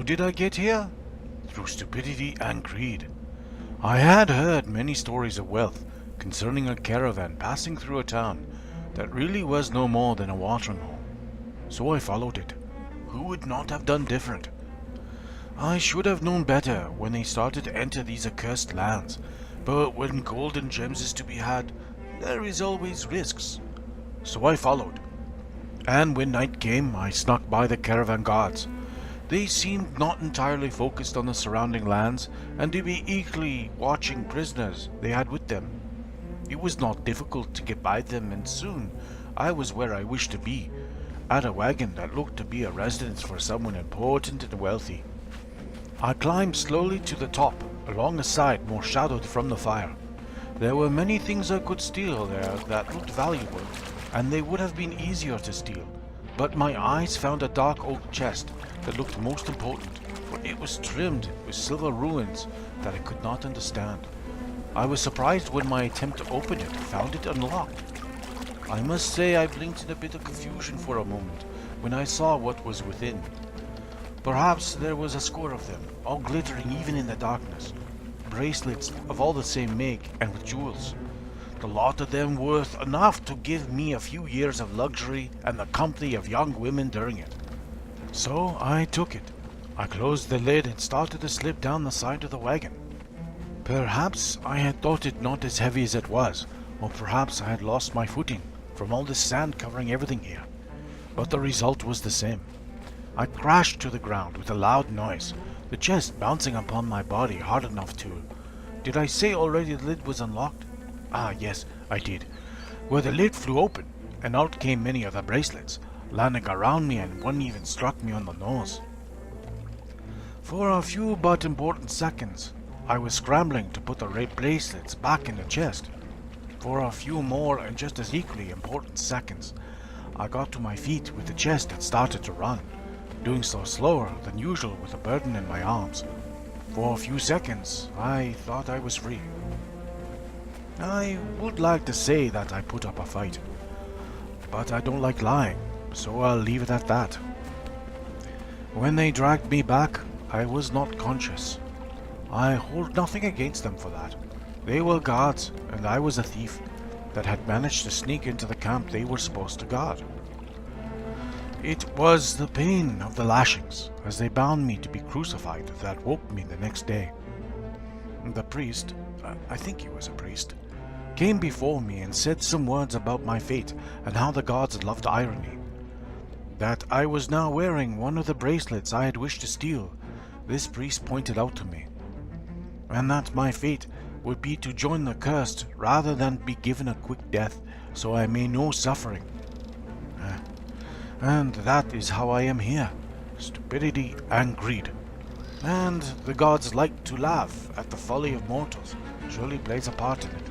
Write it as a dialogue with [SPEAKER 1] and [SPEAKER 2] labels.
[SPEAKER 1] How did I get here? Through stupidity and greed. I had heard many stories of wealth concerning a caravan passing through a town that really was no more than a watering hole. So I followed it. Who would not have done different? I should have known better when they started to enter these accursed lands, but when gold and gems is to be had, there is always risks. So I followed. And when night came, I snuck by the caravan guards. They seemed not entirely focused on the surrounding lands, and to be eagerly watching prisoners they had with them. It was not difficult to get by them, and soon I was where I wished to be, at a wagon that looked to be a residence for someone important and wealthy. I climbed slowly to the top, along a side more shadowed from the fire. There were many things I could steal there that looked valuable, and they would have been easier to steal, but my eyes found a dark oak chest that looked most important, for it was trimmed with silver runes that I could not understand. I was surprised when my attempt to open it found it unlocked. I must say I blinked in a bit of confusion for a moment when I saw what was within. Perhaps there was a score of them, all glittering even in the darkness. Bracelets of all the same make and with jewels. The lot of them worth enough to give me a few years of luxury and the company of young women during it. So I took it. I closed the lid and started to slip down the side of the wagon. Perhaps I had thought it not as heavy as it was, or perhaps I had lost my footing from all the sand covering everything here. But the result was the same. I crashed to the ground with a loud noise, the chest bouncing upon my body hard enough to... Did I say already the lid was unlocked? Ah, yes, I did. Well, the lid flew open, and out came many of the bracelets, landing around me, and one even struck me on the nose. For a few but important seconds, I was scrambling to put the red bracelets back in the chest. For a few more and just as equally important seconds, I got to my feet with the chest and started to run, doing so slower than usual with a burden in my arms. For a few seconds, I thought I was free. I would like to say that I put up a fight, but I don't like lying, so I'll leave it at that. When they dragged me back, I was not conscious. I hold nothing against them for that. They were guards, and I was a thief that had managed to sneak into the camp they were supposed to guard. It was the pain of the lashings, as they bound me to be crucified, that woke me the next day. The priest, I think he was a priest, came before me and said some words about my fate and how the gods loved irony. That I was now wearing one of the bracelets I had wished to steal, this priest pointed out to me. And that my fate would be to join the cursed rather than be given a quick death, so I may know suffering. And that is how I am here, stupidity and greed. And the gods like to laugh at the folly of mortals, surely plays a part in it.